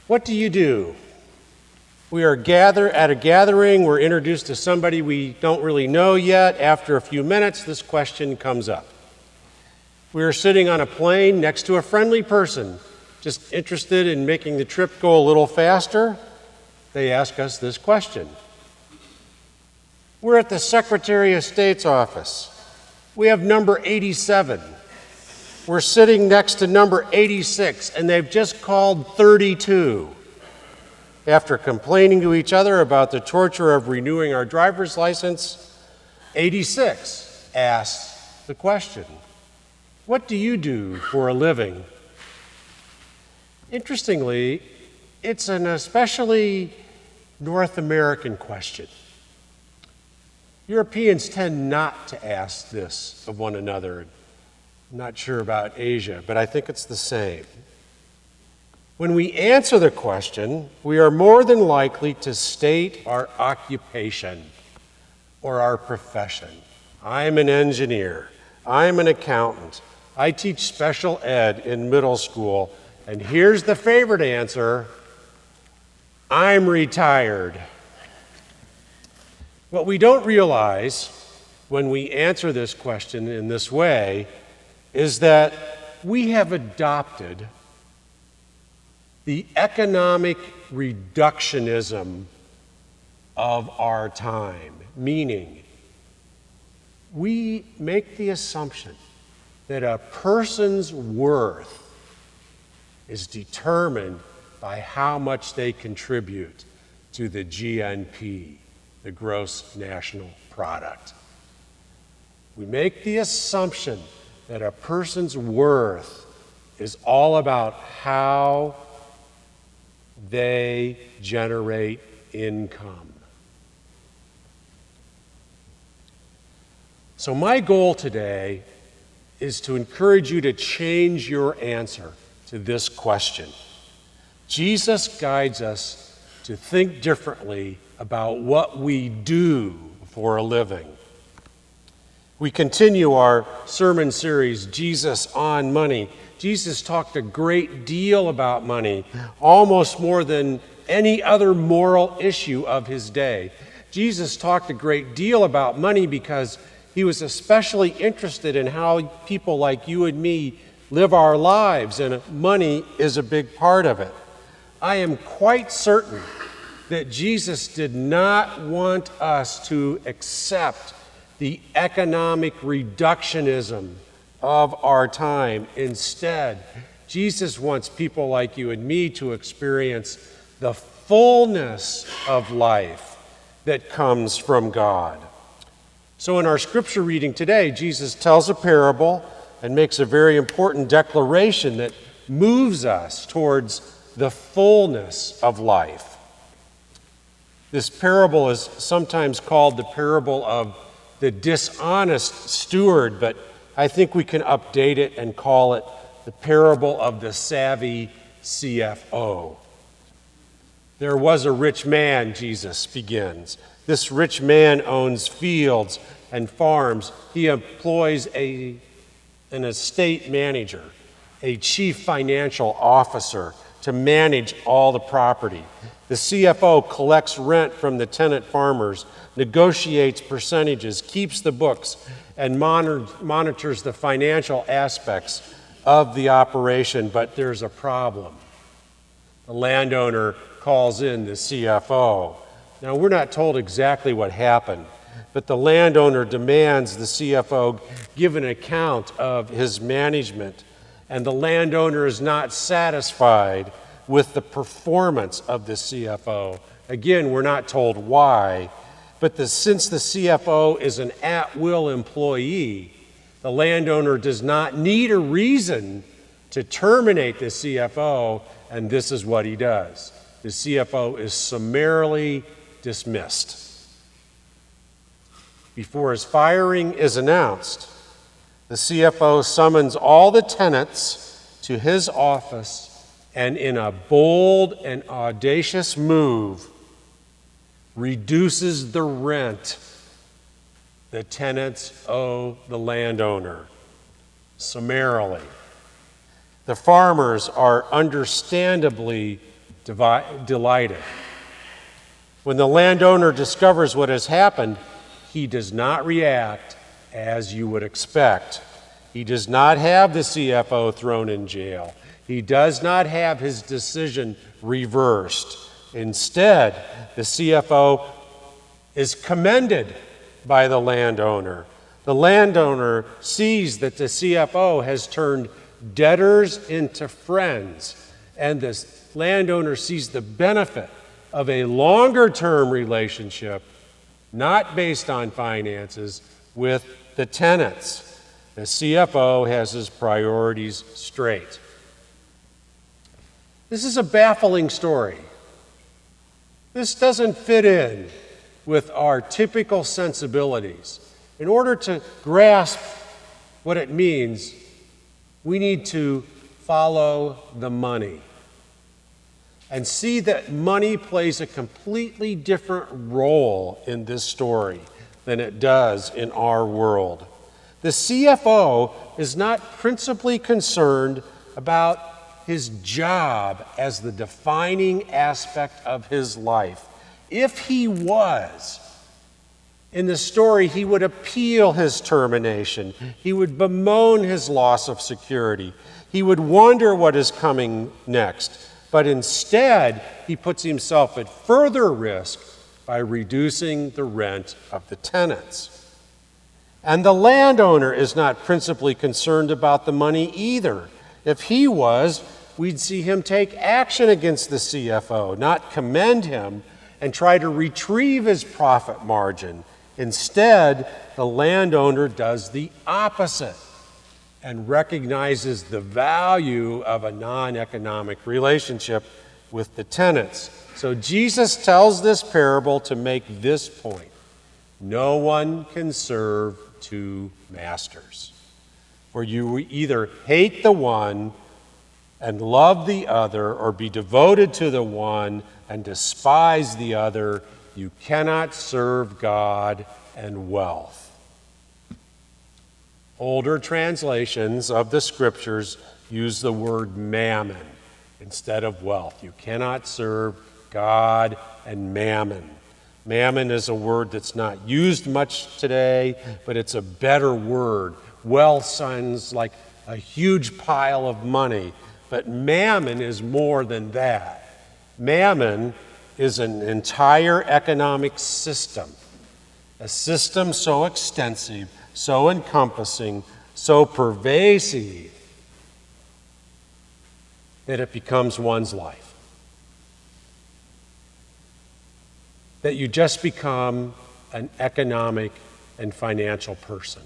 What do you do? We are at a gathering, we're introduced to somebody we don't really know yet. After a few minutes, this question comes up. We are sitting on a plane next to a friendly person, just interested in making the trip go a little faster. They ask us this question. We're at the Secretary of State's office. We have number 87. We're sitting next to number 86, and they've just called 32. After complaining to each other about the torture of renewing our driver's license, 86 asks the question, what do you do for a living? Interestingly, it's an especially North American question. Europeans tend not to ask this of one another. I'm not sure about Asia, but I think it's the same. When we answer the question, we are more than likely to state our occupation or our profession. I'm an engineer. I'm an accountant. I teach special ed in middle school. And here's the favorite answer, I'm retired. What we don't realize when we answer this question in this way is that we have adopted the economic reductionism of our time, meaning we make the assumption that a person's worth is determined by how much they contribute to the GNP, the gross national product. We make the assumption that a person's worth is all about how they generate income. So my goal today is to encourage you to change your answer to this question. Jesus guides us to think differently about what we do for a living. We continue our sermon series, Jesus on Money. Jesus talked a great deal about money, almost more than any other moral issue of his day. Jesus talked a great deal about money because he was especially interested in how people like you and me live our lives, and money is a big part of it. I am quite certain that Jesus did not want us to accept the economic reductionism of our time. Instead, Jesus wants people like you and me to experience the fullness of life that comes from God. So in our scripture reading today, Jesus tells a parable and makes a very important declaration that moves us towards the fullness of life. This parable is sometimes called the parable of the dishonest steward, but I think we can update it and call it the parable of the savvy CFO. There was a rich man, Jesus begins. This rich man owns fields and farms. He employs an estate manager, a chief financial officer, to manage all the property. The CFO collects rent from the tenant farmers, negotiates percentages, keeps the books, and monitors the financial aspects of the operation. But there's a problem. The landowner calls in the CFO. Now, we're not told exactly what happened, but the landowner demands the CFO give an account of his management, and the landowner is not satisfied with the performance of the CFO. Again, we're not told why, but since the CFO is an at-will employee, the landowner does not need a reason to terminate the CFO, and this is what he does. The CFO is summarily dismissed. Before his firing is announced, the CFO summons all the tenants to his office and in a bold and audacious move, reduces the rent the tenants owe the landowner summarily. The farmers are understandably delighted. When the landowner discovers what has happened, he does not react as you would expect. He does not have the CFO thrown in jail. He does not have his decision reversed. Instead, the CFO is commended by the landowner. The landowner sees that the CFO has turned debtors into friends, and the landowner sees the benefit of a longer-term relationship, not based on finances, with the tenants. The CFO has his priorities straight. This is a baffling story. This doesn't fit in with our typical sensibilities. In order to grasp what it means, we need to follow the money and see that money plays a completely different role in this story than it does in our world. The CFO is not principally concerned about his job as the defining aspect of his life. If he was, in the story, he would appeal his termination. He would bemoan his loss of security. He would wonder what is coming next. But instead, he puts himself at further risk by reducing the rent of the tenants. And the landowner is not principally concerned about the money either. If he was, we'd see him take action against the CFO, not commend him and try to retrieve his profit margin. Instead, the landowner does the opposite and recognizes the value of a non-economic relationship with the tenants. So Jesus tells this parable to make this point. No one can serve two masters. For you either hate the one and love the other, or be devoted to the one and despise the other. You cannot serve God and wealth. Older translations of the scriptures use the word mammon instead of wealth. You cannot serve God and mammon. Mammon is a word that's not used much today, but it's a better word. Wealth sounds like a huge pile of money, but mammon is more than that. Mammon is an entire economic system, a system so extensive, so encompassing, so pervasive that it becomes one's life. That you just become an economic and financial person.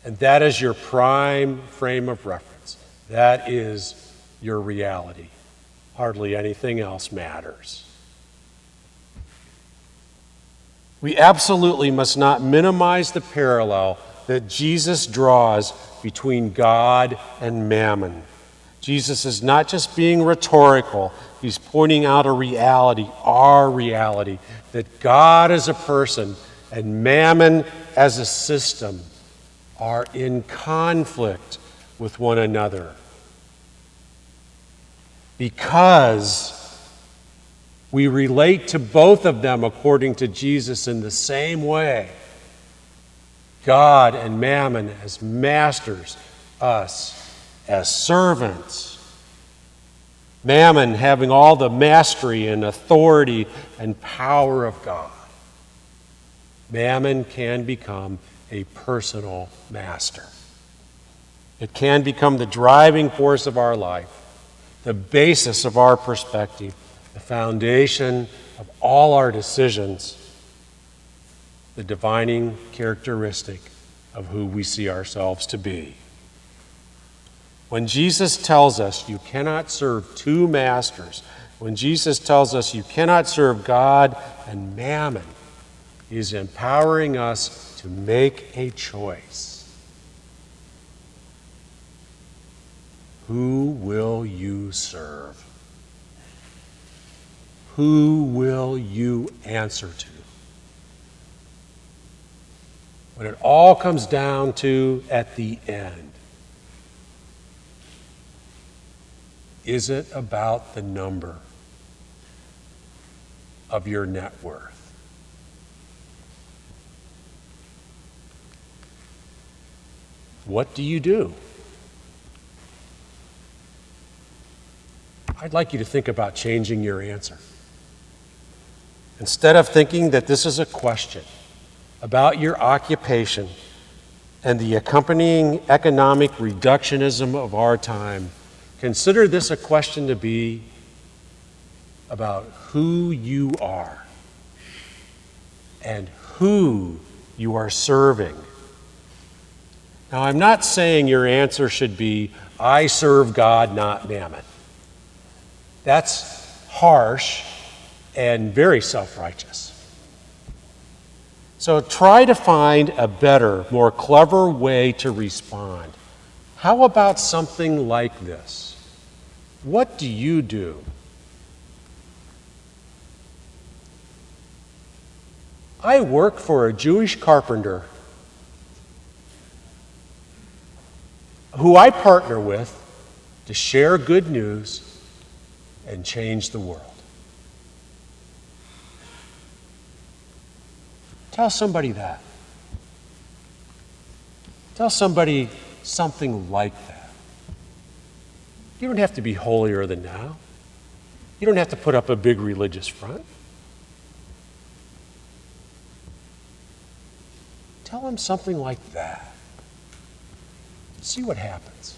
And that is your prime frame of reference. That is your reality. Hardly anything else matters. We absolutely must not minimize the parallel that Jesus draws between God and mammon. Jesus is not just being rhetorical, he's pointing out a reality, our reality, that God as a person and mammon as a system are in conflict with one another. Because we relate to both of them according to Jesus in the same way. God and mammon as masters, us as servants. Mammon having all the mastery and authority and power of God. Mammon can become a personal master. It can become the driving force of our life, the basis of our perspective, the foundation of all our decisions, the defining characteristic of who we see ourselves to be. When Jesus tells us you cannot serve two masters, when Jesus tells us you cannot serve God and mammon, he's empowering us to make a choice. Who will you serve? Who will you answer to? When it all comes down to at the end, Is it about the number of your net worth? What do you do? I'd like you to think about changing your answer. Instead of thinking that this is a question about your occupation and the accompanying economic reductionism of our time, consider this a question to be about who you are and who you are serving. Now, I'm not saying your answer should be, I serve God, not mammon. That's harsh and very self-righteous. So try to find a better, more clever way to respond. How about something like this? What do you do? I work for a Jewish carpenter who I partner with to share good news and change the world. Tell somebody that. Tell somebody something like that. You don't have to be holier than thou. You don't have to put up a big religious front. Tell them something like that. See what happens.